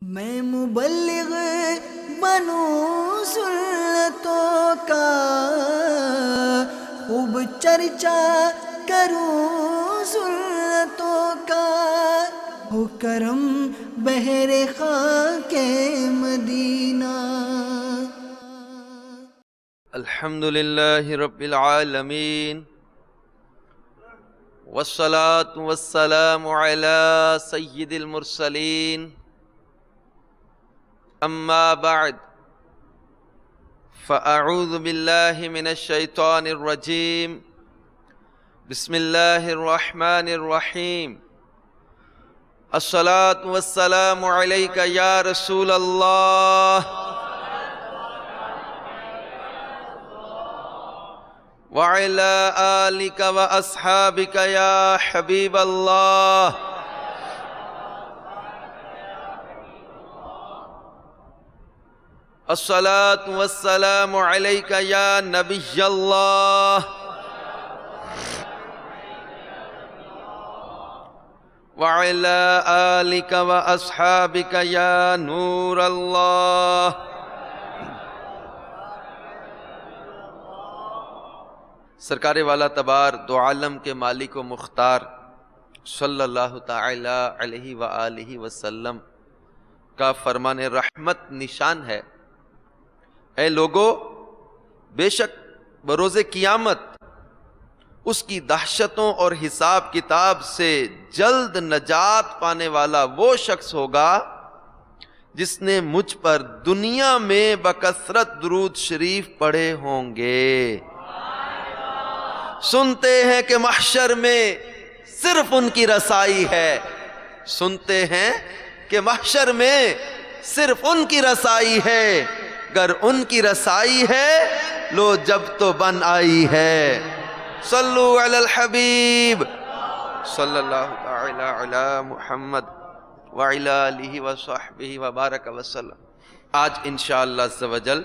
میں مبلغ بنوں سنتوں کا، خوب چرچا کروں سنتوں کا، ہو کرم بہر خاک مدینہ۔ الحمدللہ رب العالمین، والصلاة والسلام علی سید المرسلین، اما بعد فاعوذ باللہ من الشیطان الرجیم، بسم اللہ الرحمن الرحیم۔ الصلاة والسلام علیک یا رسول اللہ، وعلى آلك وأصحابك يا حبيب الله۔ الصلاة والسلام عليك يا نبي الله، وعلى آلك وأصحابك يا نور الله۔ سرکار والا تبار دو عالم کے مالک و مختار صلی اللہ تعالی علیہ وآلہ وسلم کا فرمان رحمت نشان ہے، اے لوگو، بے شک بروز قیامت اس کی دہشتوں اور حساب کتاب سے جلد نجات پانے والا وہ شخص ہوگا جس نے مجھ پر دنیا میں بکثرت درود شریف پڑھے ہوں گے۔ سنتے ہیں کہ محشر میں صرف ان کی رسائی ہے، سنتے ہیں کہ محشر میں صرف ان کی رسائی ہے، گر ان کی رسائی ہے لو جب تو بن آئی ہے۔ صلو علی الحبیب صلی اللہ تعالی علی محمد وعلی آلہ وصحبہ وبارک وسلم۔ آج انشاءاللہ عز و جل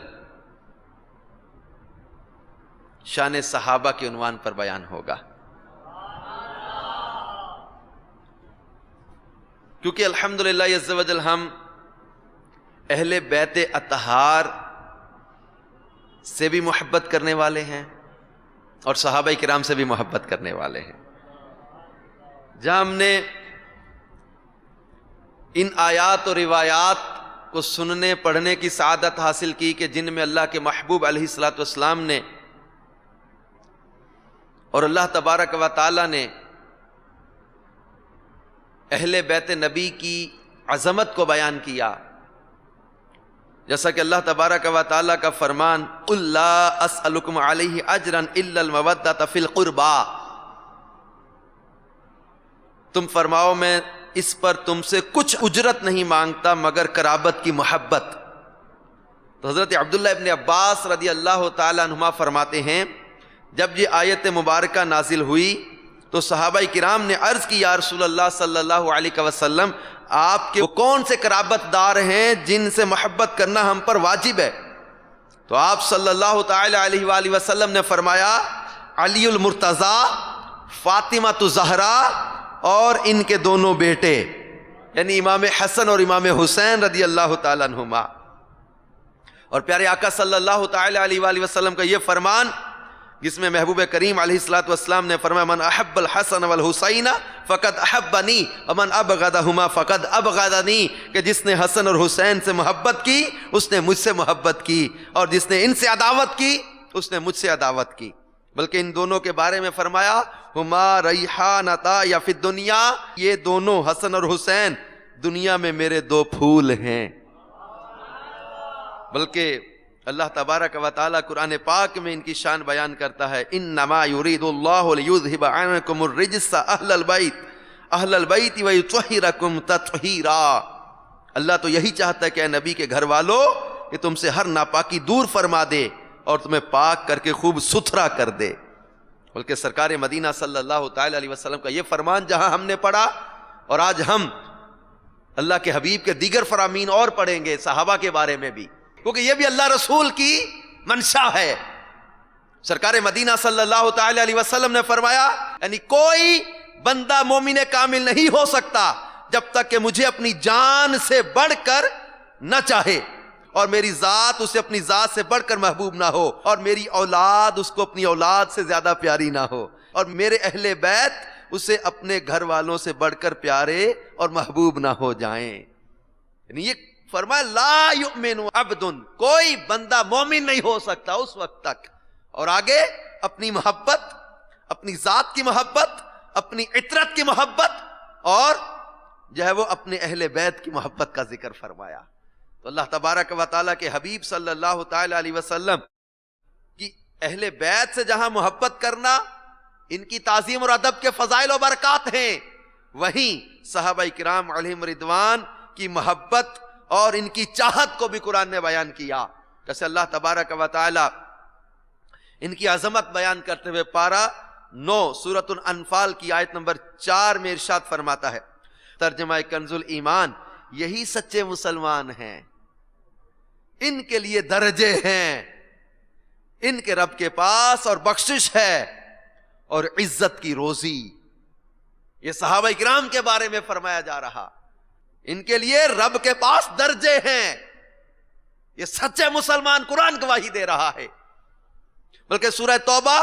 شان صحابہ کے عنوان پر بیان ہوگا، کیونکہ الحمدللہ عز و جل ہم اہل بیت اطہار سے بھی محبت کرنے والے ہیں اور صحابہ کرام سے بھی محبت کرنے والے ہیں۔ جہاں ہم نے ان آیات اور روایات کو سننے پڑھنے کی سعادت حاصل کی کہ جن میں اللہ کے محبوب علیہ الصلوۃ والسلام نے اور اللہ تبارک و تعالی نے اہل بیت نبی کی عظمت کو بیان کیا، جیسا کہ اللہ تبارک و تعالی کا فرمان قُلْ لَا أَسْأَلُكُمْ عَلَيْهِ أَجْرًا إِلَّا الْمَوَدَّةَ فِي الْقُرْبَى، تم فرماؤ میں اس پر تم سے کچھ اجرت نہیں مانگتا مگر قرابت کی محبت۔ تو حضرت عبداللہ ابن عباس رضی اللہ تعالی عنہما فرماتے ہیں جب یہ آیت مبارکہ نازل ہوئی تو صحابہ کرام نے عرض کی یا رسول اللہ صلی اللہ علیہ وسلم، آپ کے وہ کون سے قرابت دار ہیں جن سے محبت کرنا ہم پر واجب ہے؟ تو آپ صلی اللہ تعالی علیہ وآلہ وسلم نے فرمایا علی المرتضیٰ، فاطمہ الزہرا اور ان کے دونوں بیٹے، یعنی امام حسن اور امام حسین رضی اللہ تعالی عنہما۔ اور پیارے آقا صلی اللہ تعالی علیہ وآلہ وسلم کا یہ فرمان جس میں محبوب کریم علیہ الصلوۃ والسلام نے فرمایا من احب الحسن والحسین فقد احبنی ومن ابغضہما فقد ابغضنی، کہ جس نے حسن اور حسین سے محبت کی اس نے مجھ سے محبت کی، اور جس نے ان سے عداوت کی اس نے مجھ سے عداوت کی۔ بلکہ ان دونوں کے بارے میں فرمایا ہما ریحانتا یا فی الدنیا، یہ دونوں حسن اور حسین دنیا میں میرے دو پھول ہیں۔ بلکہ اللہ تبارک و تعالی قرآن پاک میں ان کی شان بیان کرتا ہے انما یرید اللہ لیذھب عنکم الرجس اہل البیت ویطہرکم تطہیرا، اللہ تو یہی چاہتا ہے کہ اے نبی کے گھر والو کہ تم سے ہر ناپاکی دور فرما دے اور تمہیں پاک کر کے خوب ستھرا کر دے۔ بلکہ سرکار مدینہ صلی اللہ تعالی علیہ وسلم کا یہ فرمان جہاں ہم نے پڑھا، اور آج ہم اللہ کے حبیب کے دیگر فرامین اور پڑھیں گے صحابہ کے بارے میں بھی، کیونکہ یہ بھی اللہ رسول کی منشا ہے۔ سرکار مدینہ صلی اللہ تعالی علیہ وسلم نے فرمایا یعنی کوئی بندہ مومن کامل نہیں ہو سکتا جب تک کہ مجھے اپنی جان سے بڑھ کر نہ چاہے، اور میری ذات اسے اپنی ذات سے بڑھ کر محبوب نہ ہو، اور میری اولاد اس کو اپنی اولاد سے زیادہ پیاری نہ ہو، اور میرے اہل بیت اسے اپنے گھر والوں سے بڑھ کر پیارے اور محبوب نہ ہو جائیں۔ یعنی یہ فرمایا لا یؤمن عبد، کوئی بندہ مومن نہیں ہو سکتا اس وقت تک۔ اور آگے اپنی محبت، اپنی ذات کی محبت، اپنی عطرت کی محبت، اور جو ہے وہ اپنے اہل بیت کی محبت کا ذکر فرمایا۔ تو اللہ تبارک و تعالیٰ کے حبیب صلی اللہ تعالی علیہ وسلم کی اہل بیت سے جہاں محبت کرنا ان کی تعظیم اور ادب کے فضائل و برکات ہیں، وہیں صحابہ کرام علیہم رضوان کی محبت اور ان کی چاہت کو بھی قرآن نے بیان کیا۔ جیسے اللہ تبارک و تعالی ان کی عظمت بیان کرتے ہوئے پارہ 9 سورۃ الانفال کی آیت نمبر 4 میں ارشاد فرماتا ہے، ترجمہ کنز الایمان، یہی سچے مسلمان ہیں، ان کے لیے درجے ہیں، ان کے رب کے پاس اور بخشش ہے اور عزت کی روزی۔ یہ صحابہ کرام کے بارے میں فرمایا جا رہا، ان کے لیے رب کے پاس درجے ہیں۔ یہ سچے مسلمان قرآن گواہی دے رہا ہے۔ بلکہ سورہ توبہ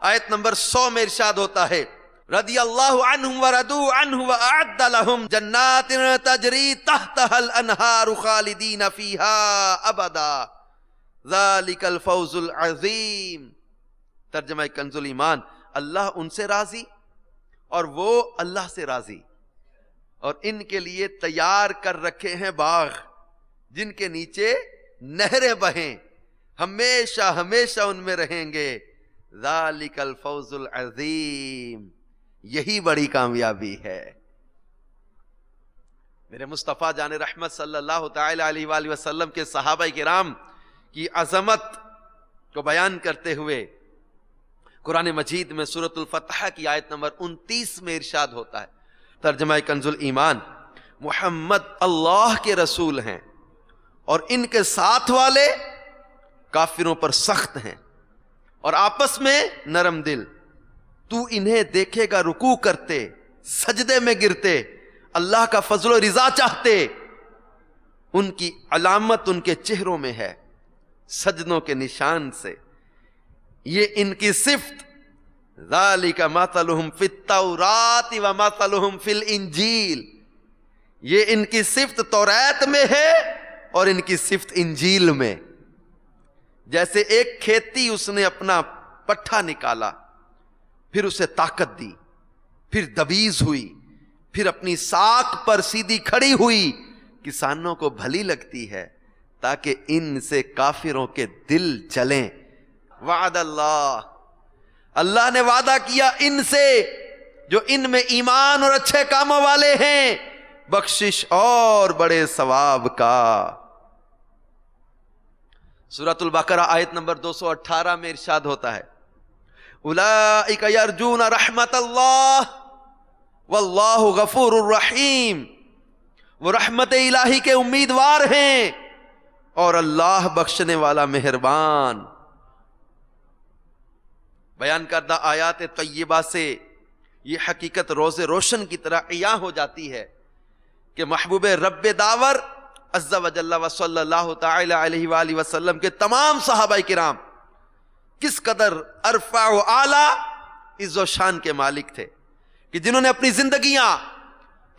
آیت نمبر 100 میں ارشاد ہوتا ہے، رضی اللہ عنہم ورضوا عنہ واعد لہم جنات تجری تحتها الانہار خالدین فیہا ابدا ذالک الفوز العظیم۔ ترجمہ کنز الایمان، اللہ ان سے راضی اور وہ اللہ سے راضی، اور ان کے لیے تیار کر رکھے ہیں باغ جن کے نیچے نہریں بہیں، ہمیشہ ہمیشہ ان میں رہیں گے۔ ذالک الفوز العظیم، یہی بڑی کامیابی ہے۔ میرے مصطفیٰ جان رحمت صلی اللہ تعالی علیہ وآلہ وسلم کے صحابہ کرام کی عظمت کو بیان کرتے ہوئے قرآن مجید میں سورۃ الفتح کی آیت نمبر 29 میں ارشاد ہوتا ہے، ترجمہ کنز الایمان، محمد اللہ کے رسول ہیں اور ان کے ساتھ والے کافروں پر سخت ہیں اور آپس میں نرم دل، تو انہیں دیکھے گا رکوع کرتے، سجدے میں گرتے، اللہ کا فضل و رضا چاہتے، ان کی علامت ان کے چہروں میں ہے سجدوں کے نشان سے، یہ ان کی صفت، ذالک مثلہم فی التوراۃ ومثلہم فی الانجیل، یہ ان کی صفت توریت میں ہے اور ان کی صفت انجیل میں۔ جیسے ایک کھیتی اس نے اپنا پٹھا نکالا، پھر اسے طاقت دی، پھر دبیز ہوئی، پھر اپنی ساکھ پر سیدھی کھڑی ہوئی، کسانوں کو بھلی لگتی ہے تاکہ ان سے کافروں کے دل جلیں۔ وعد اللہ، اللہ نے وعدہ کیا ان سے جو ان میں ایمان اور اچھے کاموں والے ہیں، بخشش اور بڑے ثواب کا۔ سورۃ البقرہ آیت نمبر 218 میں ارشاد ہوتا ہے، اولئک یرجون رحمت اللہ واللہ غفور الرحیم، وہ رحمت الہی کے امیدوار ہیں اور اللہ بخشنے والا مہربان۔ بیان کردہ آیات طیبہ سے یہ حقیقت روز روشن کی طرح عیاں ہو جاتی ہے کہ محبوب رب داور عز و جل و صلی اللہ تعالی علیہ وآلہ وسلم کے تمام صحابہ کرام کس قدر ارفع و اعلیٰ عز و شان کے مالک تھے، کہ جنہوں نے اپنی زندگیاں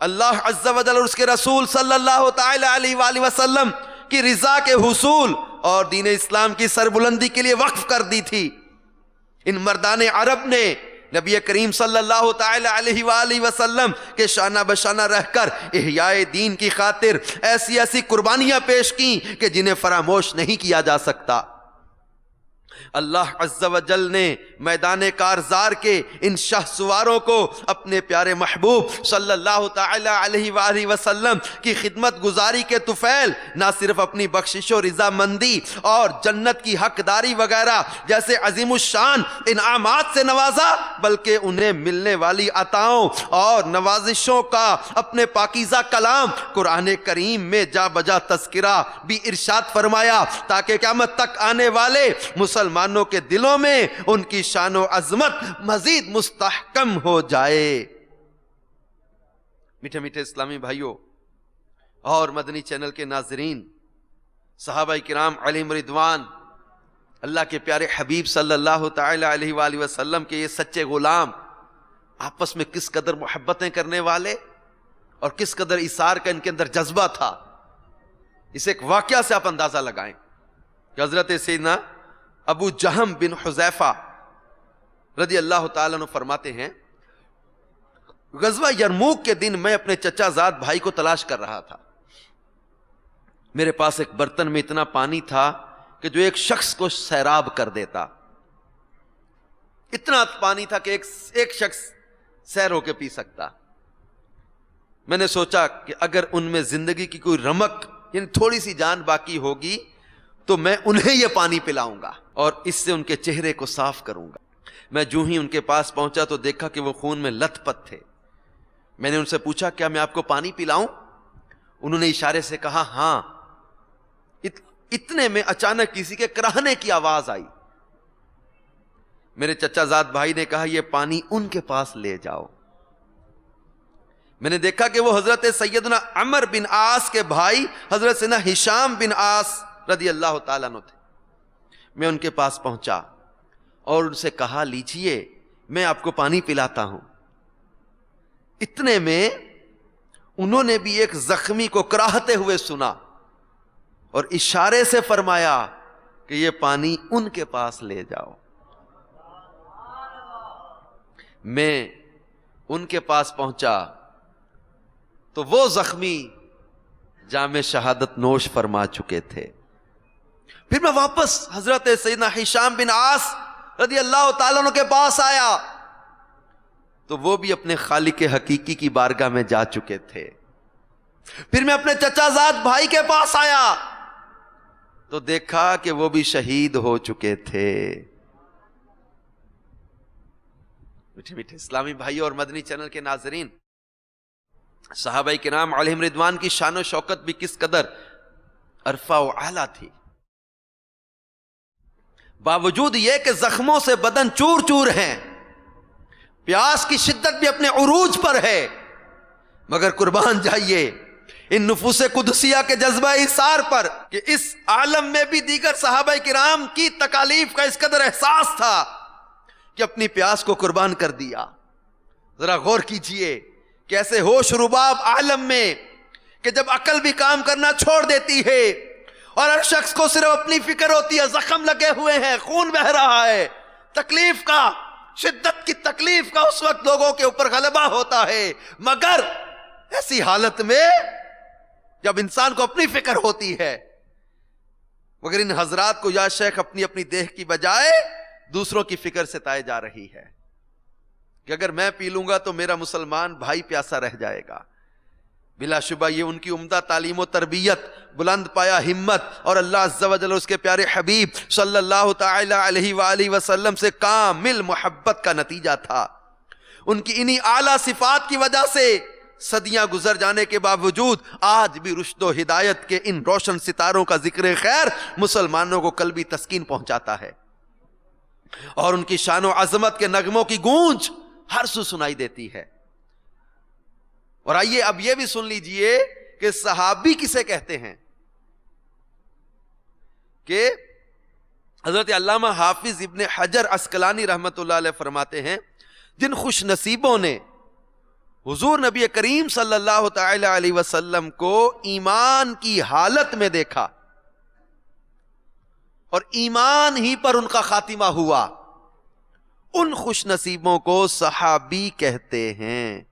اللہ عز و جل اور اس کے رسول صلی اللہ تعالی علیہ وآلہ وسلم کی رضا کے حصول اور دین اسلام کی سربلندی کے لیے وقف کر دی تھی۔ ان مردان عرب نے نبی کریم صلی اللہ تعالی علیہ وآلہ وسلم کے شانہ بشانہ رہ کر احیاء دین کی خاطر ایسی ایسی قربانیاں پیش کی کہ جنہیں فراموش نہیں کیا جا سکتا۔ اللہ عز و جل نے میدان کارزار کے ان شاہ سواروں کو اپنے پیارے محبوب صلی اللہ تعالی علیہ وآلہ وسلم کی خدمت گزاری کے طفیل نہ صرف اپنی بخشش و رضا مندی اور جنت کی حقداری وغیرہ جیسے عظیم الشان انعامات سے نوازا، بلکہ انہیں ملنے والی عطاؤں اور نوازشوں کا اپنے پاکیزہ کلام قرآن کریم میں جا بجا تذکرہ بھی ارشاد فرمایا، تاکہ قیامت تک آنے والے مسلمانوں کے دلوں میں ان کی شان و عظمت مزید مستحکم ہو جائے۔ میٹھے میٹھے اسلامی بھائیوں اور مدنی چینل کے ناظرین، صحابہ کرام علیہم رضوان، اللہ کے پیارے حبیب صلی اللہ تعالی علیہ وآلہ وسلم کے یہ سچے غلام آپس میں کس قدر محبتیں کرنے والے اور کس قدر ایثار کا ان کے اندر جذبہ تھا، اس ایک واقعہ سے آپ اندازہ لگائیں کہ حضرت سیدنا ابو جہم بن حذیفہ رضی اللہ تعالیٰ عنہ فرماتے ہیں، غزوہ یرموک کے دن میں اپنے چچا زاد بھائی کو تلاش کر رہا تھا۔ میرے پاس ایک برتن میں اتنا پانی تھا کہ جو ایک شخص کو سیراب کر دیتا، اتنا پانی تھا کہ ایک شخص سیر ہو کے پی سکتا۔ میں نے سوچا کہ اگر ان میں زندگی کی کوئی رمق یعنی تھوڑی سی جان باقی ہوگی تو میں انہیں یہ پانی پلاؤں گا اور اس سے ان کے چہرے کو صاف کروں گا۔ میں جو ہی ان کے پاس پہنچا تو دیکھا کہ وہ خون میں لت پت تھے۔ میں نے ان سے پوچھا کیا میں آپ کو پانی پلاؤں؟ انہوں نے اشارے سے کہا ہاں۔ اتنے میں اچانک کسی کے کراہنے کی آواز آئی۔ میرے چچا زاد بھائی نے کہا یہ پانی ان کے پاس لے جاؤ۔ میں نے دیکھا کہ وہ حضرت سیدنا عمر بن عاص کے بھائی حضرت سیدنا ہشام بن عاص رضی اللہ تعالیٰ عنہ تھے۔ میں ان کے پاس پہنچا اور ان سے کہا لیجئے میں آپ کو پانی پلاتا ہوں۔ اتنے میں انہوں نے بھی ایک زخمی کو کراہتے ہوئے سنا اور اشارے سے فرمایا کہ یہ پانی ان کے پاس لے جاؤ۔ میں ان کے پاس پہنچا تو وہ زخمی جام شہادت نوش فرما چکے تھے۔ پھر میں واپس حضرت سیدنا ہشام بن عاص رضی اللہ تعالیٰ عنہ کے پاس آیا تو وہ بھی اپنے خالق حقیقی کی بارگاہ میں جا چکے تھے۔ پھر میں اپنے چچا زاد بھائی کے پاس آیا تو دیکھا کہ وہ بھی شہید ہو چکے تھے۔ میٹھے میٹھے اسلامی بھائی اور مدنی چینل کے ناظرین، صحابہ کرام علیہم رضوان کی شان و شوکت بھی کس قدر عرفہ و اعلیٰ تھی۔ باوجود یہ کہ زخموں سے بدن چور چور ہیں، پیاس کی شدت بھی اپنے عروج پر ہے، مگر قربان جائیے ان نفوس قدسیہ کے جذبہ ایثار پر کہ اس عالم میں بھی دیگر صحابہ کرام کی تکالیف کا اس قدر احساس تھا کہ اپنی پیاس کو قربان کر دیا۔ ذرا غور کیجئے کیسے ہوش رباب عالم میں کہ جب عقل بھی کام کرنا چھوڑ دیتی ہے اور ہر شخص کو صرف اپنی فکر ہوتی ہے، زخم لگے ہوئے ہیں، خون بہ رہا ہے، تکلیف کا، شدت کی تکلیف کا اس وقت لوگوں کے اوپر غلبہ ہوتا ہے، مگر ایسی حالت میں جب انسان کو اپنی فکر ہوتی ہے، مگر ان حضرات کو یا شیخ اپنی اپنی دیہ کی بجائے دوسروں کی فکر ستائے جا رہی ہے کہ اگر میں پی لوں گا تو میرا مسلمان بھائی پیاسا رہ جائے گا۔ بلا شبہ یہ ان کی عمدہ تعلیم و تربیت، بلند پایا ہمت اور اللہ عز و جل اس کے پیارے حبیب صلی اللہ تعالی علیہ وآلہ وسلم سے کامل محبت کا نتیجہ تھا۔ ان کی انہی اعلیٰ صفات کی وجہ سے صدیاں گزر جانے کے باوجود آج بھی رشد و ہدایت کے ان روشن ستاروں کا ذکر خیر مسلمانوں کو قلبی تسکین پہنچاتا ہے، اور ان کی شان و عظمت کے نغموں کی گونج ہر سو سنائی دیتی ہے۔ اور آئیے اب یہ بھی سن لیجئے کہ صحابی کسے کہتے ہیں، کہ حضرت علامہ حافظ ابن حجر عسقلانی رحمت اللہ علیہ فرماتے ہیں جن خوش نصیبوں نے حضور نبی کریم صلی اللہ تعالی علیہ وسلم کو ایمان کی حالت میں دیکھا اور ایمان ہی پر ان کا خاتمہ ہوا، ان خوش نصیبوں کو صحابی کہتے ہیں۔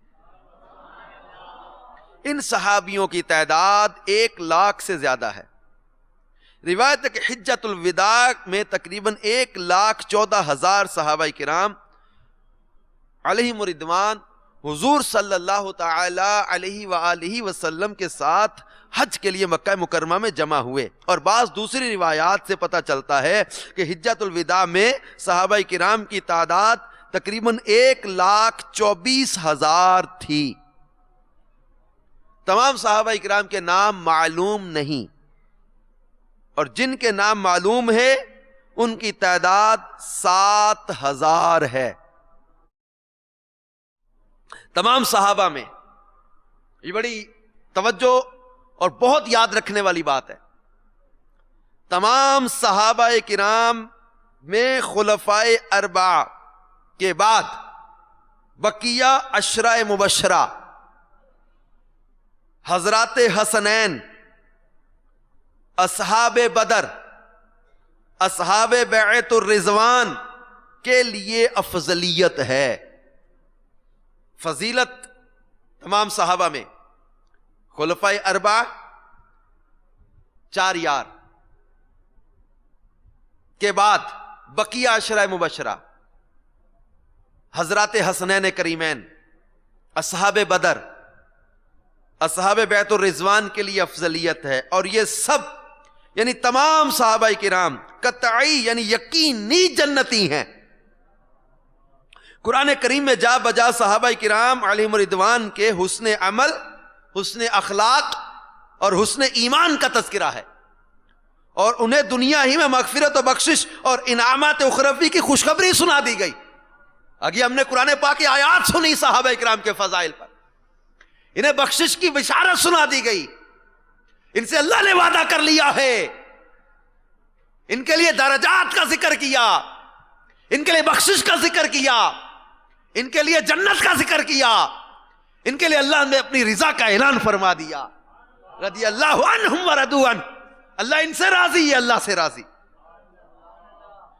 ان صحابیوں کی تعداد 1,00,000 سے زیادہ ہے۔ روایت ہے کہ حجۃ الوداع میں تقریباً 1,14,000 صحابہ کرام علیہم رضوان حضور صلی اللہ تعالی علیہ وآلہ وسلم کے ساتھ حج کے لیے مکہ مکرمہ میں جمع ہوئے، اور بعض دوسری روایات سے پتہ چلتا ہے کہ حجۃ الوداع میں صحابہ کرام کی تعداد تقریباً 1,24,000 تھی۔ تمام صحابہ کرام کے نام معلوم نہیں، اور جن کے نام معلوم ہے ان کی تعداد 7,000 ہے۔ تمام صحابہ میں یہ بڑی توجہ اور بہت یاد رکھنے والی بات ہے. تمام صحابہ کرام میں خلفائے اربعہ کے بعد بقیہ عشرہ مبشرہ، حضرات حسنین، اصحاب بدر، اصحاب بیعت الرضوان کے لیے افضلیت ہے. فضیلت تمام صحابہ میں خلفائے اربعہ، 4 یار کے بعد بقیہ عشرہ مبشرہ، حضرات حسنین کریمین، اصحاب بدر، اصحاب بیعت الرضوان کے لیے افضلیت ہے. اور یہ سب یعنی تمام صحابہ کرام قطعی یعنی یقینی جنتی ہیں. قرآن کریم میں جا بجا صحابہ کرام علیہم رضوان کے حسن عمل، حسن اخلاق اور حسن ایمان کا تذکرہ ہے، اور انہیں دنیا ہی میں مغفرت و بخشش اور انعامات اخروی کی خوشخبری سنا دی گئی. آگے ہم نے قرآن پاک کی آیات سنی صحابہ کرام کے فضائل پر، انہیں بخشش کی بشارت سنا دی گئی. ان سے اللہ نے وعدہ کر لیا ہے، ان کے لیے درجات کا ذکر کیا، ان کے لیے بخشش کا ذکر کیا، ان کے لیے جنت کا ذکر کیا، ان کے لیے اللہ نے اپنی رضا کا اعلان فرما دیا. رضی اللہ عنہم ورضوا عنہ، اللہ ان سے راضی ہے، اللہ سے راضی.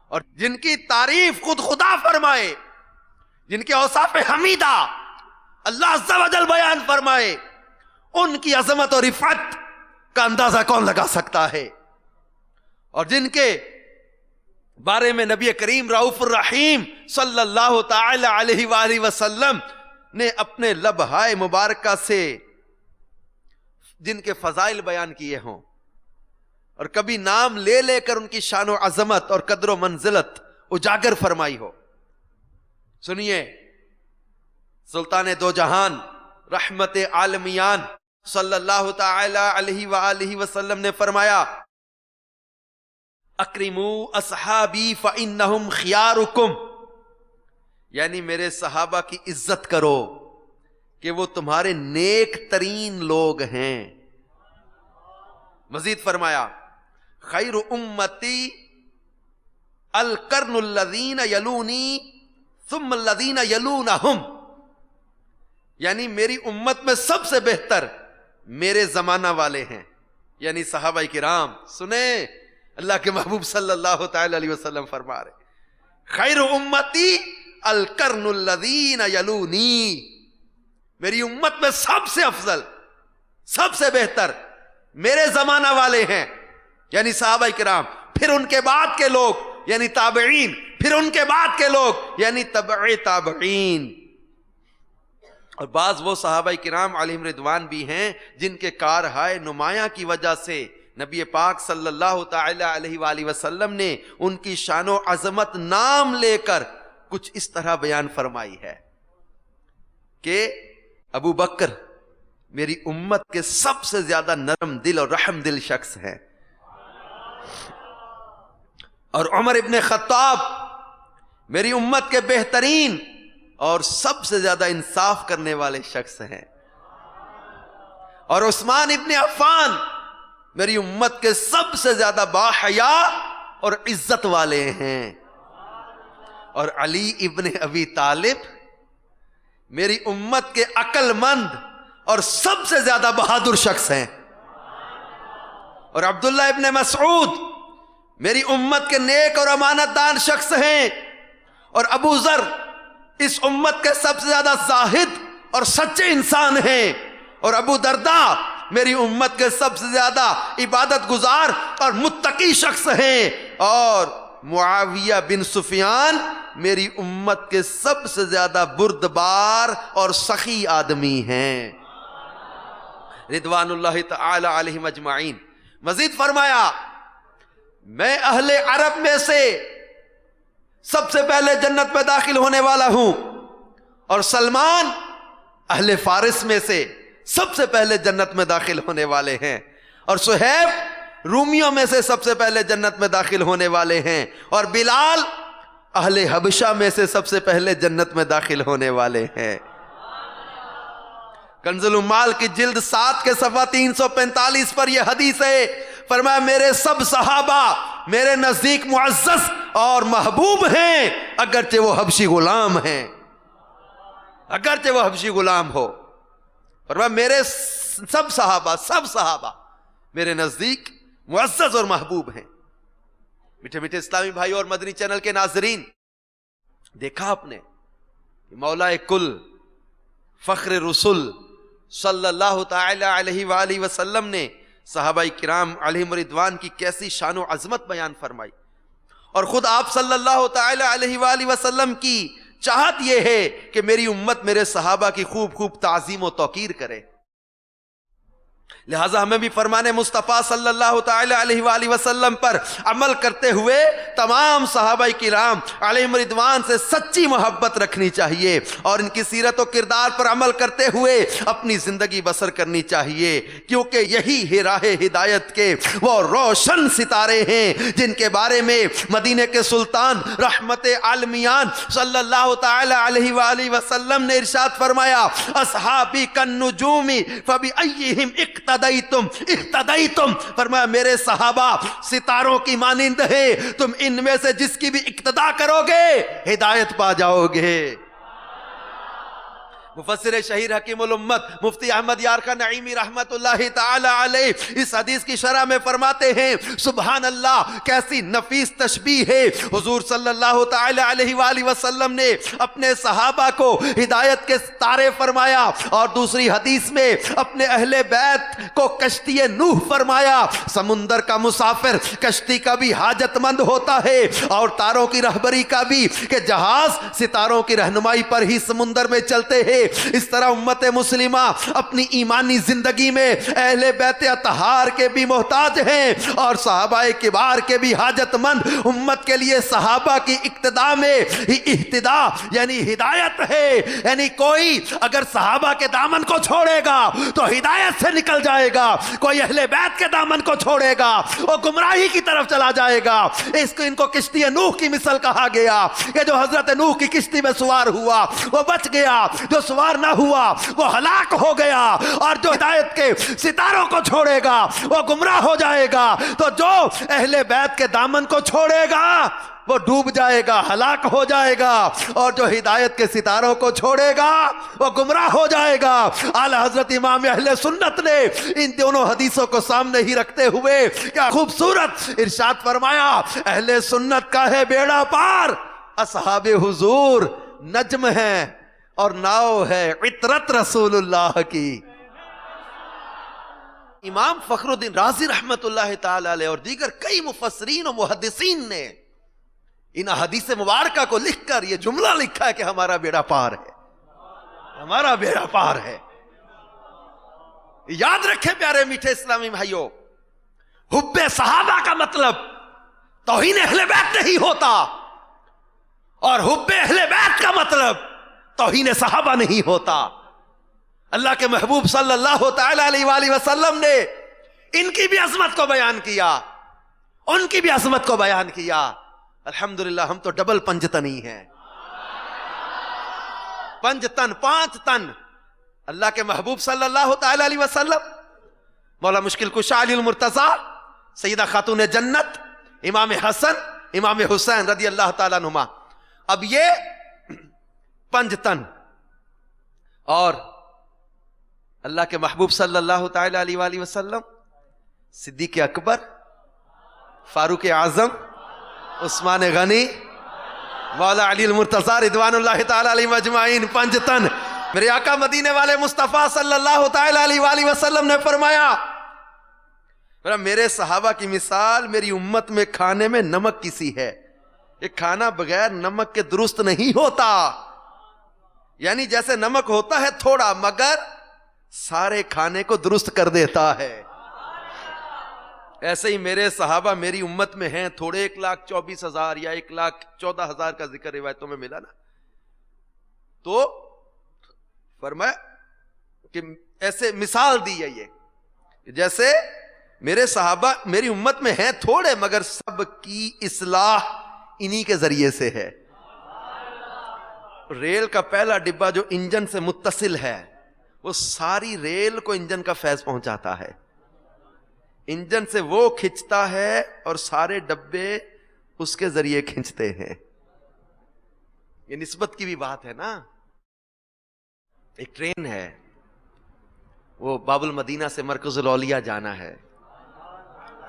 اور جن کی تعریف خود خدا فرمائے، جن کے اوصاف حمیدہ اللہ عز و جل بیان فرمائے، ان کی عظمت اور رفعت کا اندازہ کون لگا سکتا ہے. اور جن کے بارے میں نبی کریم رؤوف الرحیم صلی اللہ تعالی علیہ وآلہ وسلم نے اپنے لبہائے مبارکہ سے جن کے فضائل بیان کیے ہوں، اور کبھی نام لے لے کر ان کی شان و عظمت اور قدر و منزلت اجاگر فرمائی ہو. سنیے، سلطان دو جہان رحمت عالمیان صلی اللہ تعالی علیہ وآلہ وسلم نے فرمایا، اکرموا اصحابی فانہم خیارکم، یعنی میرے صحابہ کی عزت کرو کہ وہ تمہارے نیک ترین لوگ ہیں. مزید فرمایا، خیر امتی القرن الذین یلونی ثم الذین یلونہم، یعنی میری امت میں سب سے بہتر میرے زمانہ والے ہیں، یعنی صحابہ کرام. سنیں، اللہ کے محبوب صلی اللہ تعالی علیہ وسلم فرما رہے، خیر امتی القرن الذین یلونی، میری امت میں سب سے افضل، سب سے بہتر میرے زمانہ والے ہیں، یعنی صحابہ کرام. پھر ان کے بعد کے لوگ یعنی تابعین، پھر ان کے بعد کے لوگ یعنی تبع تابعین. اور بعض وہ صحابہ کرام علیہم رضوان بھی ہیں جن کے کارہائے نمایاں کی وجہ سے نبی پاک صلی اللہ تعالی علیہ وآلہ وسلم نے ان کی شان و عظمت نام لے کر کچھ اس طرح بیان فرمائی ہے کہ ابو بکر میری امت کے سب سے زیادہ نرم دل اور رحم دل شخص ہیں، اور عمر ابن خطاب میری امت کے بہترین اور سب سے زیادہ انصاف کرنے والے شخص ہیں، اور عثمان ابن عفان میری امت کے سب سے زیادہ باحیا اور عزت والے ہیں، اور علی ابن ابی طالب میری امت کے عقل مند اور سب سے زیادہ بہادر شخص ہیں، اور عبداللہ ابن مسعود میری امت کے نیک اور امانت دان شخص ہیں، اور ابو ذر اس امت کے سب سے زیادہ زاہد اور سچے انسان ہیں، اور ابو درداء میری امت کے سب سے زیادہ عبادت گزار اور متقی شخص ہیں، اور معاویہ بن سفیان میری امت کے سب سے زیادہ بردبار اور سخی آدمی ہیں، رضوان اللہ تعالی علیہم اجمعین. مزید فرمایا، میں اہل عرب میں سے سب سے پہلے جنت میں داخل ہونے والا ہوں، اور سلمان اہل فارس میں سے سب سے پہلے جنت میں داخل ہونے والے ہیں، اور صہیب رومیوں میں سے سب سے پہلے جنت میں داخل ہونے والے ہیں، اور بلال اہل حبشہ میں سے سب سے پہلے جنت میں داخل ہونے والے ہیں. کنز الامال کی جلد 7 کے صفحہ 345 پر یہ حدیث ہے. فرمایا میرے سب صحابہ میرے نزدیک معزز اور محبوب ہیں اگرچہ وہ حبشی غلام ہیں، اگرچہ وہ حبشی غلام ہو. فرمایا میرے سب صحابہ میرے نزدیک معزز اور محبوب ہیں. میٹھے میٹھے اسلامی بھائی اور مدنی چینل کے ناظرین، دیکھا آپ نے مولا کل فخر رسول صلی اللہ تعالی علیہ وآلہ وسلم نے صحابہ کرام علیہم رضوان کی کیسی شان و عظمت بیان فرمائی، اور خود آپ صلی اللہ تعالی علیہ وآلہ وسلم کی چاہت یہ ہے کہ میری امت میرے صحابہ کی خوب خوب تعظیم و توقیر کرے. لہٰذا ہمیں بھی فرمان مصطفیٰ صلی اللہ تعالی علیہ وآلہ وسلم پر عمل کرتے ہوئے تمام صحابہ کرام علیہم رضوان سے سچی محبت رکھنی چاہیے، اور ان کی سیرت و کردار پر عمل کرتے ہوئے اپنی زندگی بسر کرنی چاہیے، کیونکہ یہی راہ ہدایت کے وہ روشن ستارے ہیں جن کے بارے میں مدینے کے سلطان رحمت عالمیان صلی اللہ تعالی علیہ وآلہ وسلم نے ارشاد فرمایا، اصحابی کالنجوم فبأیہم اقتدیتم. فرمایا میرے صحابہ ستاروں کی مانند ہے، تم ان میں سے جس کی بھی اقتدا کرو گے ہدایت پا جاؤ گے. مفسر شہیر حکیم الامت مفتی احمد یار کا نعیمی رحمت اللہ تعالی علیہ اس حدیث کی شرح میں فرماتے ہیں، سبحان اللہ کیسی نفیس تشبیہ ہے. حضور صلی اللہ تعالی علیہ وآلہ وسلم نے اپنے صحابہ کو ہدایت کے ستارے فرمایا، اور دوسری حدیث میں اپنے اہل بیت کو کشتی نوح فرمایا. سمندر کا مسافر کشتی کا بھی حاجت مند ہوتا ہے، اور تاروں کی رہبری کا بھی، کہ جہاز ستاروں کی رہنمائی پر ہی سمندر میں چلتے ہیں. اس طرح امت مسلمہ اپنی ایمانی زندگی میں اہل بیت اطہار کے بھی محتاج ہیں، اور صحابہ کبار کے بھی حاجت مند. امت کے لیے صحابہ کی اقتداء میں ہی اہتدا یعنی ہدایت ہے. یعنی کوئی اگر صحابہ کے دامن کو چھوڑے گا تو ہدایت سے نکل جائے گا، کوئی اہل بیت کے دامن کو چھوڑے گا وہ گمراہی کی طرف چلا جائے گا. ان کو کشتی نوح کی مثال کہا گیا کہ جو حضرت نوح کی کشتی میں سوار ہوا وہ بچ گیا، جو سوار نہ ہوا وہ ہلاک ہو گیا، اور جو ہدایت کے ستاروں کو چھوڑے گا وہ گمراہ ہو جائے گا. تو جو اہل بیت کے دامن کو چھوڑے گا وہ ڈوب جائے گا، ہلاک ہو جائے گا، اور جو ہدایت کے ستاروں کو چھوڑے گا وہ گمراہ ہو جائے گا. اعلی حضرت امام اہل سنت نے ان دونوں حدیثوں کو سامنے ہی رکھتے ہوئے کیا خوبصورت ارشاد فرمایا، اہل سنت کا ہے بیڑا پار، اصحاب حضور نجم ہیں اور ناؤ ہے عطرت رسول اللہ کی. امام فخر الدین رازی رحمت اللہ تعالی علیہ اور دیگر کئی مفسرین و محدثین نے ان حدیث مبارکہ کو لکھ کر یہ جملہ لکھا ہے کہ ہمارا بیڑا پار ہے، ہمارا بیڑا پار ہے. یاد رکھیں پیارے میٹھے اسلامی بھائیوں، حب صحابہ کا مطلب توہین اہل بیت نہیں ہوتا، اور حب اہل بیت کا مطلب توہین صحابہ نہیں ہوتا. اللہ کے محبوب صلی اللہ تعالی علیہ وآلہ وسلم نے ان کی بھی عظمت کو بیان کیا، ان کی بھی عظمت کو بیان کیا. الحمدللہ ہم تو ڈبل پنجتنی ہیں، پنجتن 5 تن. اللہ کے محبوب صلی اللہ تعالی علیہ وسلم، مولا مشکل کشا علی المرتضی، سیدہ خاتون جنت، امام حسن، امام حسین رضی اللہ تعالیٰ عنہما. اب یہ 5 تن، اور اللہ کے محبوب صلی اللہ تعالی علیہ وآلہ وسلم، صدیق اکبر، فاروق اعظم، عثمان غنی، مولا علی المرتضی رضوان اللہ تعالی علیہ مجمعین. 5 تن. میرے آقا مدینے والے مصطفیٰ صلی اللہ تعالی علیہ وآلہ وسلم نے فرمایا، میرے صحابہ کی مثال میری امت میں کھانے میں نمک کسی ہے. یہ کھانا بغیر نمک کے درست نہیں ہوتا، یعنی جیسے نمک ہوتا ہے تھوڑا مگر سارے کھانے کو درست کر دیتا ہے، ایسے ہی میرے صحابہ میری امت میں ہیں تھوڑے. 1,24,000 یا 1,14,000 کا ذکر روایتوں میں ملا نا. تو فرمایا کہ ایسے مثال دی ہے یہ، جیسے میرے صحابہ میری امت میں ہیں تھوڑے مگر سب کی اصلاح انہی کے ذریعے سے ہے. ریل کا پہلا ڈبہ جو انجن سے متصل ہے وہ ساری ریل کو انجن کا فیض پہنچاتا ہے، انجن سے وہ کھنچتا ہے اور سارے ڈبے اس کے ذریعے کھنچتے ہیں. یہ نسبت کی بھی بات ہے نا. ایک ٹرین ہے، وہ باب المدینہ سے مرکز الاولیاء جانا ہے،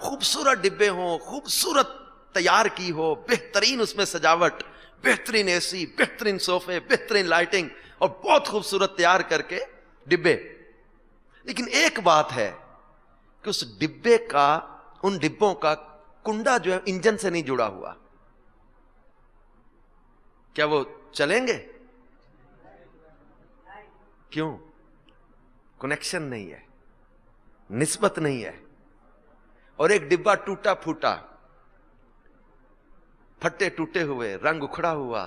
خوبصورت ڈبے ہوں، خوبصورت تیار کی ہو، بہترین اس میں سجاوٹ، بہترین اے سی، بہترین صوفے، بہترین لائٹنگ، اور بہت خوبصورت تیار کر کے ڈبے. لیکن ایک بات ہے کہ اس ڈبے کا، ان ڈبوں کا کنڈا جو ہے انجن سے نہیں جڑا ہوا. کیا وہ چلیں گے؟ کیوں؟ کنیکشن نہیں ہے، نسبت نہیں ہے. اور ایک ڈبہ ٹوٹا پھوٹا، پھٹے ٹوٹے ہوئے، رنگ اکھڑا ہوا،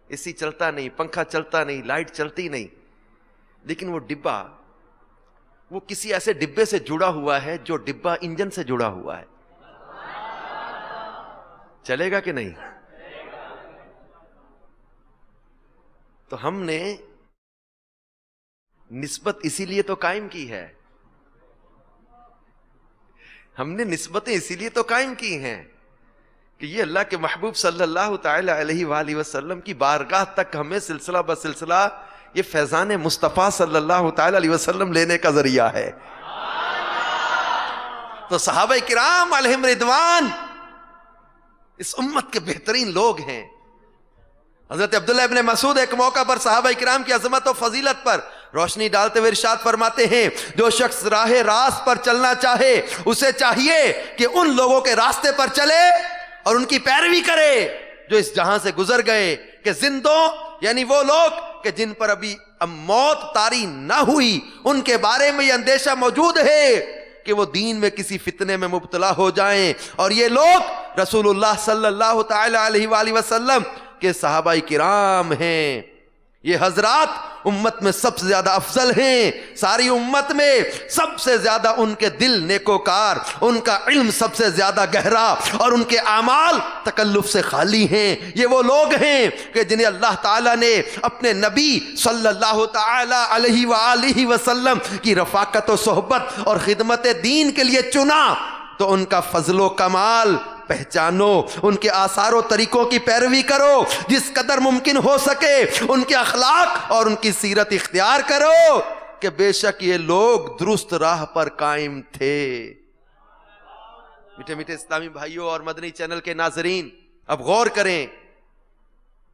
اے سی چلتا نہیں، پنکھا چلتا نہیں، لائٹ چلتی نہیں، لیکن وہ ڈبہ، وہ کسی ایسے ڈبے سے جڑا ہوا ہے جو ڈبہ انجن سے جڑا ہوا ہے. چلے گا کہ نہیں؟ تو ہم نے نسبت اسی لیے تو قائم کی ہے، ہم نے نسبتیں اسی لیے تو قائم کی ہیں کہ یہ اللہ کے محبوب صلی اللہ تعالی علیہ وآلہ وسلم کی بارگاہ تک ہمیں سلسلہ بسلسلہ یہ فیضان مصطفیٰ صلی اللہ تعالی علیہ وسلم لینے کا ذریعہ ہے. تو صحابہ کرام علیہم رضوان اس امت کے بہترین لوگ ہیں. حضرت عبداللہ ابن مسعود ایک موقع پر صحابہ کرام کی عظمت و فضیلت پر روشنی ڈالتے ہوئے ارشاد فرماتے ہیں، جو شخص راہ راست پر چلنا چاہے اسے چاہیے کہ ان لوگوں کے راستے پر چلے اور ان کی پیروی کرے جو اس جہاں سے گزر گئے، کہ زندوں یعنی وہ لوگ کہ جن پر ابھی موت طاری نہ ہوئی، ان کے بارے میں یہ اندیشہ موجود ہے کہ وہ دین میں کسی فتنے میں مبتلا ہو جائیں. اور یہ لوگ رسول اللہ صلی اللہ تعالی علیہ وآلہ وسلم کے صحابہ کرام ہیں. یہ حضرات امت میں سب سے زیادہ افضل ہیں، ساری امت میں سب سے زیادہ ان کے دل نیکوکار، ان کا علم سب سے زیادہ گہرا، اور ان کے اعمال تکلف سے خالی ہیں. یہ وہ لوگ ہیں کہ جنہیں اللہ تعالیٰ نے اپنے نبی صلی اللہ تعالی علیہ وآلہ وسلم کی رفاقت و صحبت اور خدمت دین کے لیے چنا. تو ان کا فضل و کمال پہچانو، ان کے آثار و طریقوں کی پیروی کرو، جس قدر ممکن ہو سکے ان کے اخلاق اور ان کی سیرت اختیار کرو کہ بے شک یہ لوگ درست راہ پر قائم تھے. میٹھے میٹھے اسلامی بھائیوں اور مدنی چینل کے ناظرین، اب غور کریں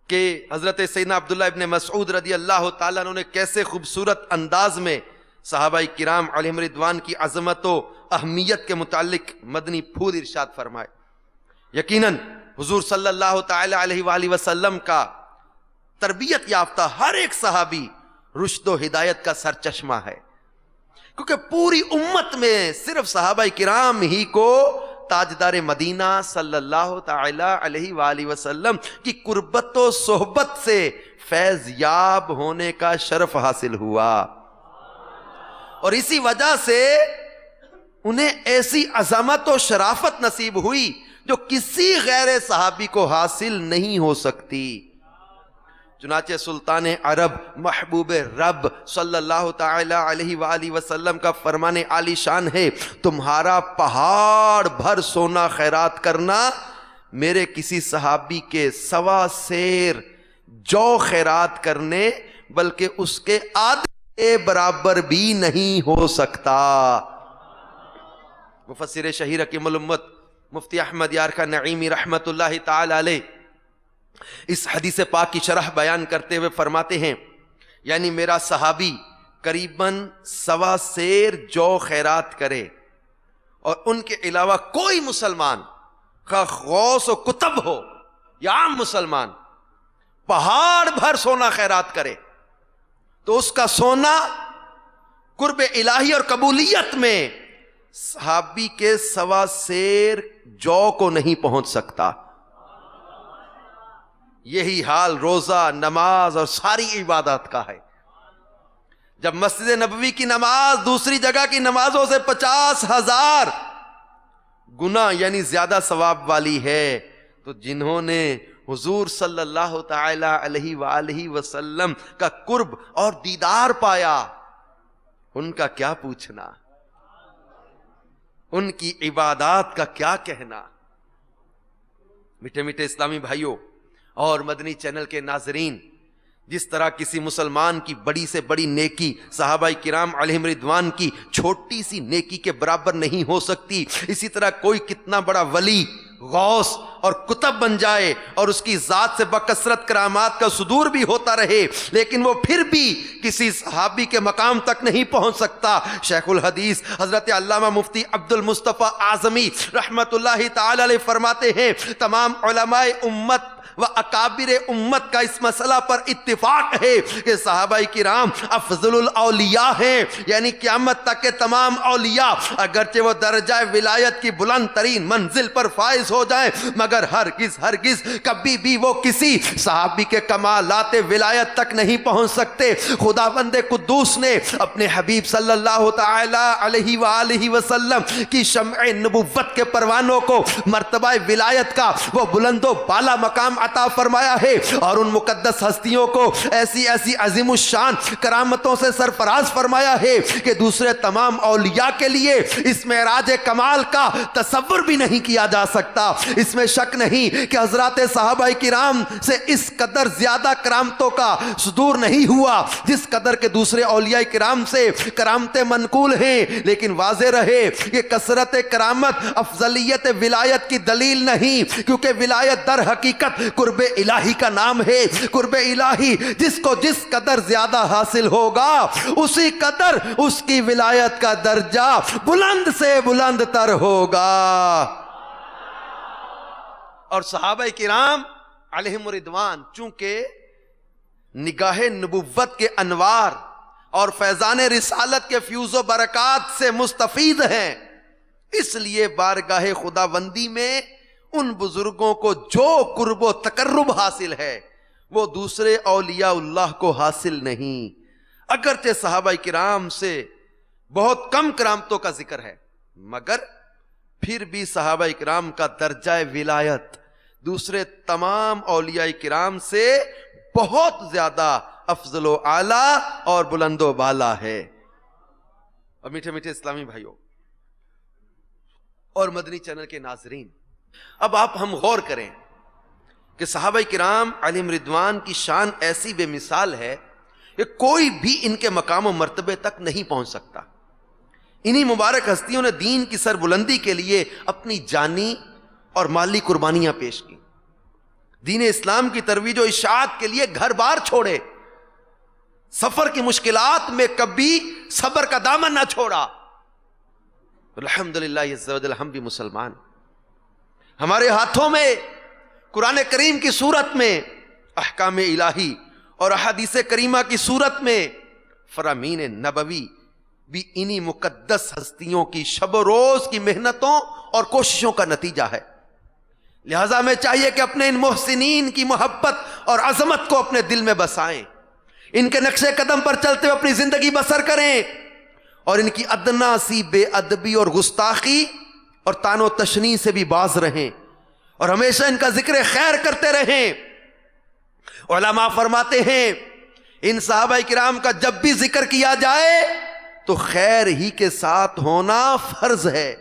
کہ حضرت سیدنا عبداللہ ابن مسعود رضی اللہ تعالیٰ عنہ نے کیسے خوبصورت انداز میں صحابہ کرام علیہم رضوان کی عظمت و اہمیت کے متعلق مدنی پھول ارشاد فرمائے. یقیناً حضور صلی اللہ تعالی علیہ وآلہ وسلم کا تربیت یافتہ ہر ایک صحابی رشد و ہدایت کا سرچشمہ ہے، کیونکہ پوری امت میں صرف صحابہ کرام ہی کو تاجدار مدینہ صلی اللہ تعالی علیہ وآلہ وسلم کی قربت و صحبت سے فیض یاب ہونے کا شرف حاصل ہوا، اور اسی وجہ سے انہیں ایسی عظمت و شرافت نصیب ہوئی جو کسی غیر صحابی کو حاصل نہیں ہو سکتی. چنانچہ سلطان عرب محبوب رب صلی اللہ تعالی علیہ وآلہ وسلم کا فرمان عالی شان ہے، تمہارا پہاڑ بھر سونا خیرات کرنا میرے کسی صحابی کے سوا سیر جو خیرات کرنے بلکہ اس کے آدھے برابر بھی نہیں ہو سکتا. مفسر شہیر حکیم الامت مفتی احمد یارکا نعیمی رحمت اللہ تعالی علیہ اس حدیث پاک کی شرح بیان کرتے ہوئے فرماتے ہیں، یعنی میرا صحابی قریباً سوا سیر جو خیرات کرے، اور ان کے علاوہ کوئی مسلمان خواہ غوث و کتب ہو یا عام مسلمان پہاڑ بھر سونا خیرات کرے تو اس کا سونا قرب الہی اور قبولیت میں صحابی کے سوا سیر جو کو نہیں پہنچ سکتا. یہی حال روزہ، نماز اور ساری عبادات کا ہے. جب مسجد نبوی کی نماز دوسری جگہ کی نمازوں سے 50,000 گنا یعنی زیادہ ثواب والی ہے، تو جنہوں نے حضور صلی اللہ تعالی علیہ وآلہ وسلم کا قرب اور دیدار پایا، ان کا کیا پوچھنا، ان کی عبادات کا کیا کہنا۔ میٹھے میٹھے اسلامی بھائیوں اور مدنی چینل کے ناظرین، جس طرح کسی مسلمان کی بڑی سے بڑی نیکی صحابہ کرام علیہم رضوان کی چھوٹی سی نیکی کے برابر نہیں ہو سکتی، اسی طرح کوئی کتنا بڑا ولی، غوث اور کتب بن جائے اور اس کی ذات سے بکثرت کرامات کا صدور بھی ہوتا رہے، لیکن وہ پھر بھی کسی صحابی کے مقام تک نہیں پہنچ سکتا۔ شیخ الحدیث حضرت علامہ مفتی عبد المصطفیٰ اعظمی رحمت اللہ تعالی علیہ فرماتے ہیں، تمام علماء امت و اکابر امت کا اس مسئلہ پر اتفاق ہے کہ صحابہ کرام افضل الاولیاء ہیں، یعنی قیامت تک کے تمام اولیاء اگرچہ وہ درجہ ولایت کی بلند ترین منزل پر فائز ہو جائیں، مگر ہرگز کبھی بھی وہ کسی صحابی کے کمالات ولایت تک نہیں پہنچ سکتے۔ خداوند قدوس نے اپنے حبیب صلی اللہ تعالی علیہ وآلہ وسلم کی شمع نبوت کے پروانوں کو مرتبہ ولایت کا وہ بلند و بالا مقام عطا فرمایا ہے، اور ان مقدس ہستیوں کو ایسی عظیم الشان کرامتوں سے سرفراز فرمایا ہے کہ دوسرے تمام اولیاء کے لیے اس معراج کمال کا تصور بھی نہیں کیا جا سکتا۔ اس میں شک نہیں کہ حضرات صحابہ کرام سے اس قدر زیادہ کرامتوں کا صدور نہیں ہوا جس قدر کے دوسرے اولیاء کرام سے کرامتیں منقول ہیں، لیکن واضح رہے کہ کثرت کرامت افضلیت ولایت کی دلیل نہیں، کیونکہ ولایت در حقیقت قرب الہی کا نام ہے۔ قرب الہی جس کو جس قدر زیادہ حاصل ہوگا اسی قدر اس کی ولایت کا درجہ بلند سے بلند تر ہوگا۔ اور صحابہ کرام علیہم رضوان چونکہ نگاہ نبوت کے انوار اور فیضان رسالت کے فیوز و برکات سے مستفید ہیں، اس لیے بارگاہ خداوندی میں ان بزرگوں کو جو قرب و تقرب حاصل ہے وہ دوسرے اولیاء اللہ کو حاصل نہیں۔ اگرچہ صحابہ کرام سے بہت کم کرامتوں کا ذکر ہے، مگر پھر بھی صحابہ کرام کا درجہ ولایت دوسرے تمام اولیاء کرام سے بہت زیادہ افضل و اعلیٰ اور بلند و بالا ہے۔ اور میٹھے میٹھے اسلامی بھائیوں اور مدنی چینل کے ناظرین، اب آپ ہم غور کریں کہ صحابہ کرام علیہم رضوان کی شان ایسی بے مثال ہے کہ کوئی بھی ان کے مقام و مرتبے تک نہیں پہنچ سکتا۔ انہی مبارک ہستیوں نے دین کی سربلندی کے لیے اپنی جانی اور مالی قربانیاں پیش کی، دین اسلام کی ترویج و اشاعت کے لیے گھر بار چھوڑے، سفر کی مشکلات میں کبھی صبر کا دامن نہ چھوڑا۔ الحمدللہ عز و جل ہم بھی مسلمان، ہمارے ہاتھوں میں قرآن کریم کی صورت میں احکام الہی اور احادیث کریمہ کی صورت میں فرامین نبوی بھی انہی مقدس ہستیوں کی شب و روز کی محنتوں اور کوششوں کا نتیجہ ہے۔ لہذا ہمیں چاہیے کہ اپنے ان محسنین کی محبت اور عظمت کو اپنے دل میں بسائیں، ان کے نقش قدم پر چلتے ہوئے اپنی زندگی بسر کریں، اور ان کی ادنا سی بے ادبی اور گستاخی اور طعن و تشنیع سے بھی باز رہیں، اور ہمیشہ ان کا ذکر خیر کرتے رہیں۔ علماء فرماتے ہیں ان صحابہ کرام کا جب بھی ذکر کیا جائے تو خیر ہی کے ساتھ ہونا فرض ہے۔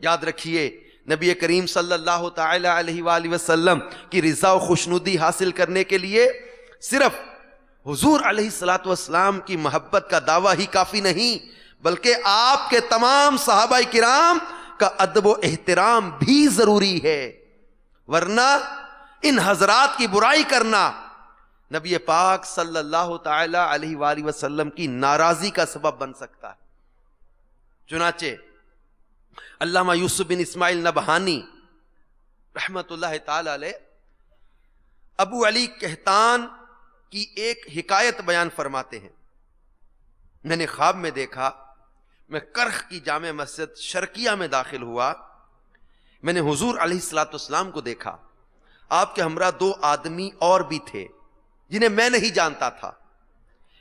یاد رکھیے، نبی کریم صلی اللہ تعالی علیہ وآلہ وسلم کی رضا و خوشنودی حاصل کرنے کے لیے صرف حضور علیہ الصلوۃ والسلام کی محبت کا دعویٰ ہی کافی نہیں، بلکہ آپ کے تمام صحابہ کرام کا ادب و احترام بھی ضروری ہے، ورنہ ان حضرات کی برائی کرنا نبی پاک صلی اللہ تعالی علیہ وآلہ وسلم کی ناراضی کا سبب بن سکتا ہے۔ چنانچہ علامہ یوسف بن اسماعیل نبہانی رحمت اللہ تعالی علیہ ابو علی کہتان کی ایک حکایت بیان فرماتے ہیں، میں نے خواب میں دیکھا، میں کرخ کی جامع مسجد شرقیہ میں داخل ہوا، میں نے حضور علیہ الصلوۃ والسلام کو دیکھا، آپ کے ہمراہ دو آدمی اور بھی تھے جنہیں میں نہیں جانتا تھا۔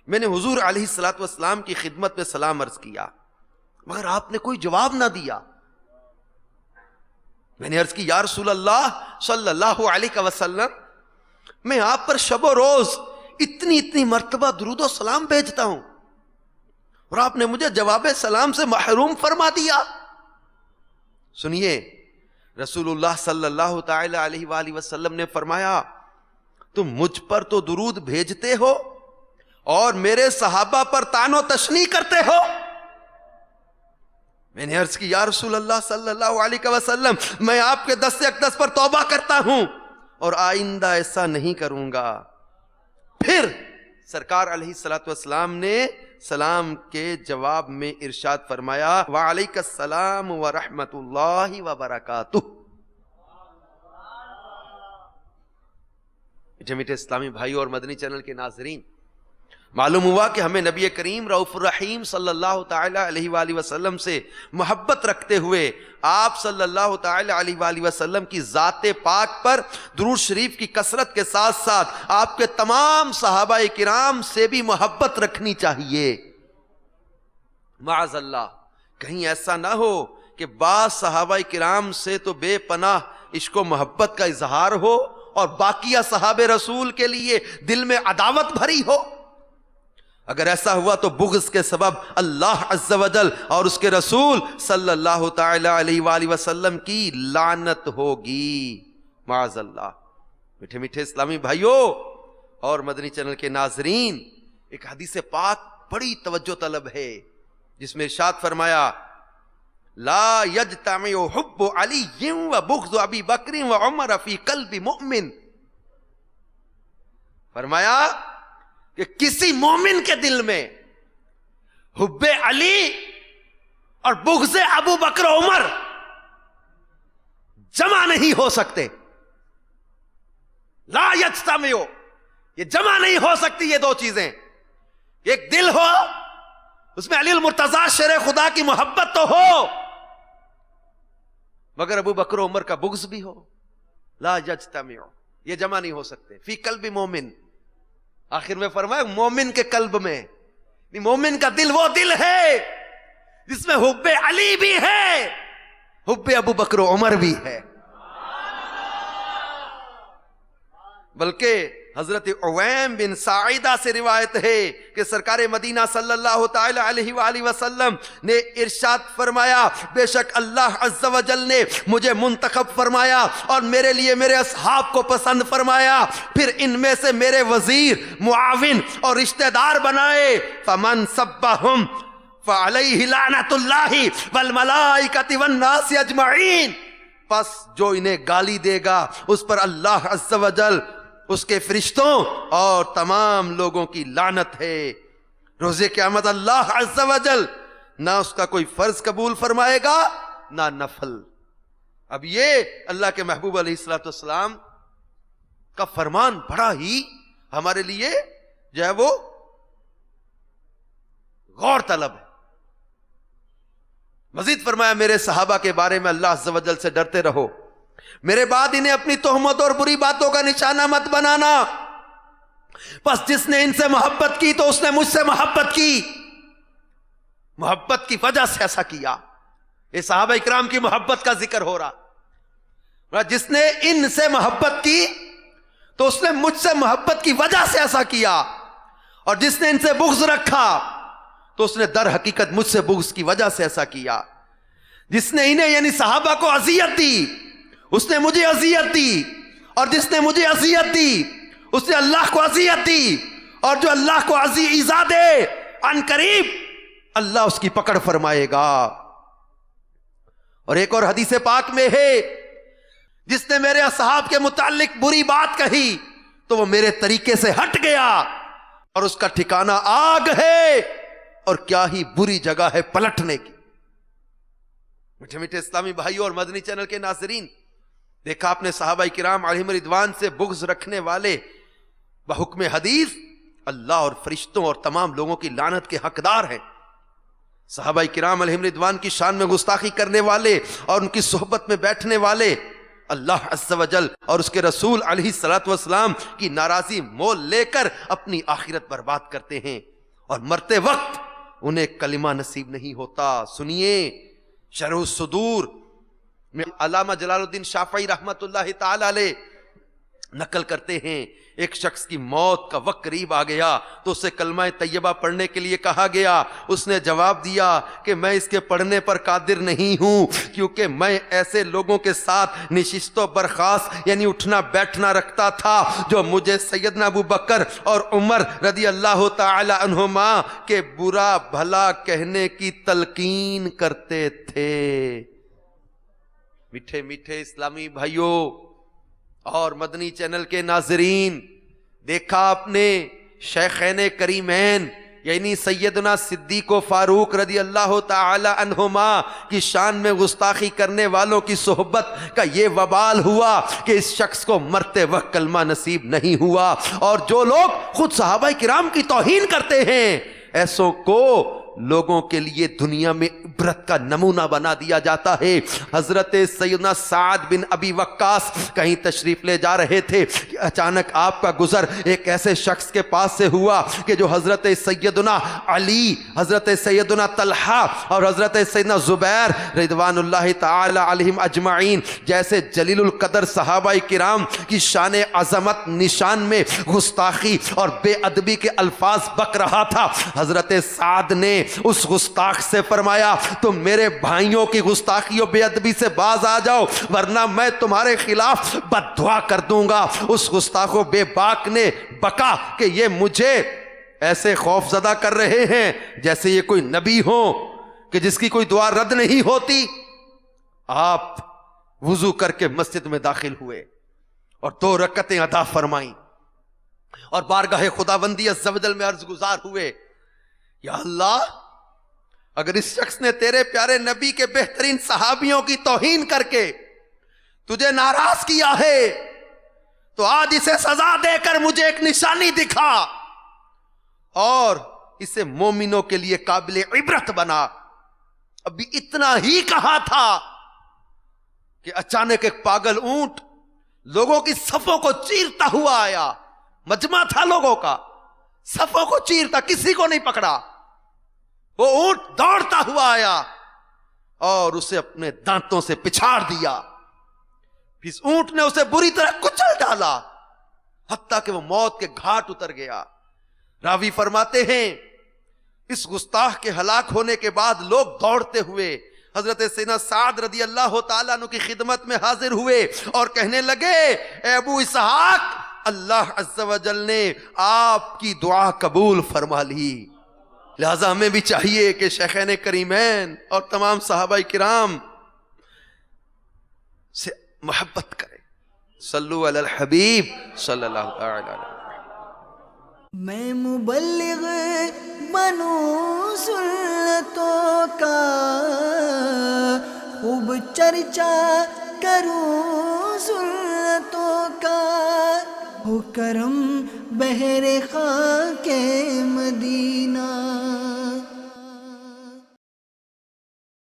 میں نے حضور علیہ الصلوۃ والسلام کی خدمت میں سلام عرض کیا، مگر آپ نے کوئی جواب نہ دیا۔ میں نے عرض کی، یا رسول اللہ صلی اللہ علیہ وسلم، میں آپ پر شب و روز اتنی مرتبہ درود و سلام بھیجتا ہوں، اور آپ نے مجھے جواب سلام سے محروم فرما دیا. سنیے رسول اللہ صلی اللہ تعالی علیہ وآلہ وسلم نے فرمایا تم مجھ پر تو درود بھیجتے ہو اور میرے صحابہ پر طعن و تشنیع کرتے ہو. میں نے عرض کی یا رسول اللہ صلی اللہ علیہ وسلم میں آپ کے دست اقدس پر توبہ کرتا ہوں اور آئندہ ایسا نہیں کروں گا. پھر سرکار علیہ الصلوۃ والسلام نے سلام کے جواب میں ارشاد فرمایا وعلیک السلام ورحمۃ اللہ وبرکاتہ. میٹھے میٹھے اسلامی بھائیوں اور مدنی چینل کے ناظرین، معلوم ہوا کہ ہمیں نبی کریم رؤوف الرحیم صلی اللہ تعالی علیہ وآلہ وسلم سے محبت رکھتے ہوئے آپ صلی اللہ تعالی علیہ وآلہ وسلم کی ذات پاک پر درود شریف کی کثرت کے ساتھ ساتھ آپ کے تمام صحابہ کرام سے بھی محبت رکھنی چاہیے. معاذ اللہ کہیں ایسا نہ ہو کہ بعض صحابہ کرام سے تو بے پناہ عشق و محبت کا اظہار ہو اور باقیہ صحابہ رسول کے لیے دل میں عداوت بھری ہو. اگر ایسا ہوا تو بغض کے سبب اللہ عز و جل اور اس کے رسول صلی اللہ تعالی علیہ وآلہ وسلم کی لعنت ہوگی. معاذ اللہ. میٹھے میٹھے اسلامی بھائیوں اور مدنی چینل کے ناظرین، ایک حدیث پاک بڑی توجہ طلب ہے جس میں ارشاد فرمایا لا یجتمع حب علی و بغض ابی بکر و عمر فی قلب مؤمن. فرمایا کہ کسی مومن کے دل میں حب علی اور بغض ابو بکر و عمر جمع نہیں ہو سکتے. لا یجتمع، یہ جمع نہیں ہو سکتی یہ دو چیزیں. ایک دل ہو اس میں علی المرتضیٰ شیر خدا کی محبت تو ہو مگر ابو بکر و عمر کا بغض بھی ہو. لا یجتمع، یہ جمع نہیں ہو سکتے. فی قلب مومن، آخر میں فرمایا مومن کے قلب میں. مومن کا دل وہ دل ہے جس میں حب علی بھی ہے، حب ابو بکر و عمر بھی ہے. بلکہ حضرت عویم بن ساعدہ سے روایت ہے کہ سرکار مدینہ صلی اللہ تعالی علیہ وآلہ وسلم نے ارشاد فرمایا بے شک اللہ عز و جل نے مجھے منتخب فرمایا اور میرے لیے میرے اصحاب کو پسند فرمایا، پھر ان میں سے میرے وزیر، معاون اور رشتہ دار بنائے. فمن سبہم فعلیہ لعنت اللہ والملائکۃ والناس اجمعین. پس جو انہیں گالی دے گا اس پر اللہ عز و جل، اس کے فرشتوں اور تمام لوگوں کی لعنت ہے. روز قیامت اللہ عز و جل نہ اس کا کوئی فرض قبول فرمائے گا نہ نفل. اب یہ اللہ کے محبوب علیہ الصلوۃ والسلام کا فرمان بڑا ہی ہمارے لیے جو ہے وہ غور طلب ہے. مزید فرمایا میرے صحابہ کے بارے میں اللہ عز و جل سے ڈرتے رہو، میرے بعد انہیں اپنی تہمت اور بری باتوں کا نشانہ مت بنانا. پس جس نے ان سے محبت کی تو اس نے مجھ سے محبت کی. محبت کی وجہ سے ایسا کیا. یہ صحابہ اکرام کی محبت کا ذکر ہو رہا. جس نے ان سے محبت کی تو اس نے مجھ سے محبت کی وجہ سے ایسا کیا، اور جس نے ان سے بغض رکھا تو اس نے در حقیقت مجھ سے بغض کی وجہ سے ایسا کیا. جس نے انہیں یعنی صحابہ کو اذیت دی اس نے مجھے اذیت دی، اور جس نے مجھے اذیت دی اس نے اللہ کو اذیت دی، اور جو اللہ کو ایذا دے ان قریب اللہ اس کی پکڑ فرمائے گا. اور ایک اور حدیث پاک میں ہے جس نے میرے اصحاب کے متعلق بری بات کہی تو وہ میرے طریقے سے ہٹ گیا اور اس کا ٹھکانہ آگ ہے، اور کیا ہی بری جگہ ہے پلٹنے کی. میٹھے میٹھے اسلامی بھائیوں اور مدنی چینل کے ناظرین، دیکھا آپ نے صحابہ کرام علیہم رضوان سے بغض رکھنے والے بحکم حدیث اللہ اور فرشتوں اور تمام لوگوں کی لعنت کے حقدار ہیں. صحابہ کرام علیہم رضوان کی شان میں گستاخی کرنے والے اور ان کی صحبت میں بیٹھنے والے اللہ عز و جل اور اس کے رسول علیہ الصلوۃ والسلام کی ناراضی مول لے کر اپنی آخرت برباد کرتے ہیں، اور مرتے وقت انہیں کلمہ نصیب نہیں ہوتا. سنیے شرح الصدور میں علامہ جلال الدین شافعی رحمت اللہ تعالی علیہ نقل کرتے ہیں ایک شخص کی موت کا وقت قریب آ گیا تو اسے کلمہ طیبہ پڑھنے کے لیے کہا گیا. اس نے جواب دیا کہ میں اس کے پڑھنے پر قادر نہیں ہوں، کیونکہ میں ایسے لوگوں کے ساتھ نشست و برخاست یعنی اٹھنا بیٹھنا رکھتا تھا جو مجھے سیدنا ابو بکر اور عمر رضی اللہ تعالی عنہما کے برا بھلا کہنے کی تلقین کرتے تھے. میٹھے میٹھے اسلامی بھائیوں اور مدنی چینل کے ناظرین، دیکھا آپ نے شیخین کریمین یعنی سیدنا صدیق و فاروق رضی اللہ تعالی عنہما کی شان میں گستاخی کرنے والوں کی صحبت کا یہ وبال ہوا کہ اس شخص کو مرتے وقت کلمہ نصیب نہیں ہوا. اور جو لوگ خود صحابہ کرام کی توہین کرتے ہیں ایسوں کو لوگوں کے لیے دنیا میں عبرت کا نمونہ بنا دیا جاتا ہے. حضرت سیدنا سعد بن ابی وقاص کہیں تشریف لے جا رہے تھے کہ اچانک آپ کا گزر ایک ایسے شخص کے پاس سے ہوا کہ جو حضرت سیدنا علی، حضرت سیدنا طلحہ اور حضرت سیدنا زبیر رضوان اللہ تعالی علیہم اجمعین جیسے جلیل القدر صحابہ کرام کی شان عظمت نشان میں گستاخی اور بے ادبی کے الفاظ بک رہا تھا. حضرت سعد نے اس گستاخ سے فرمایا تم میرے بھائیوں کی گستاخی و بے ادبی سے باز آ جاؤ ورنہ میں تمہارے خلاف بد دعا کر دوں گا. اس گستاخ و بے باک نے بکا کہ یہ مجھے ایسے خوف زدہ کر رہے ہیں جیسے یہ کوئی نبی ہو کہ جس کی کوئی دعا رد نہیں ہوتی. آپ وضو کر کے مسجد میں داخل ہوئے اور 2 رکعتیں ادا فرمائیں اور بارگاہ خداوندی عز و جل میں عرض گزار ہوئے یا اللہ اگر اس شخص نے تیرے پیارے نبی کے بہترین صحابیوں کی توہین کر کے تجھے ناراض کیا ہے تو آج اسے سزا دے کر مجھے ایک نشانی دکھا اور اسے مومنوں کے لیے قابل عبرت بنا. ابھی اتنا ہی کہا تھا کہ اچانک ایک پاگل اونٹ لوگوں کی صفوں کو چیرتا ہوا آیا. مجمع تھا لوگوں کا، صفوں کو چیرتا، کسی کو نہیں پکڑا. وہ اونٹ دوڑتا ہوا آیا اور اسے اپنے دانتوں سے پچھاڑ دیا. پھر اونٹ نے اسے بری طرح کچل ڈالا حتیٰ کہ وہ موت کے گھاٹ اتر گیا. راوی فرماتے ہیں اس گستاخ کے ہلاک ہونے کے بعد لوگ دوڑتے ہوئے حضرت سیدنا سعد رضی اللہ تعالیٰ عنہ کی خدمت میں حاضر ہوئے اور کہنے لگے اے ابو اسحاق اللہ عز و جل نے آپ کی دعا قبول فرما لی. لہذا ہمیں بھی چاہیے کہ شیخین کریمین اور تمام صحابہ کرام سے محبت کریں. صلو علی الحبیب صلی اللہ علیہ وسلم. میں مبلغ بنوں سنتوں کا خوب چرچا کروں سنتوں کا ہو کرم بہر خاک مدینہ.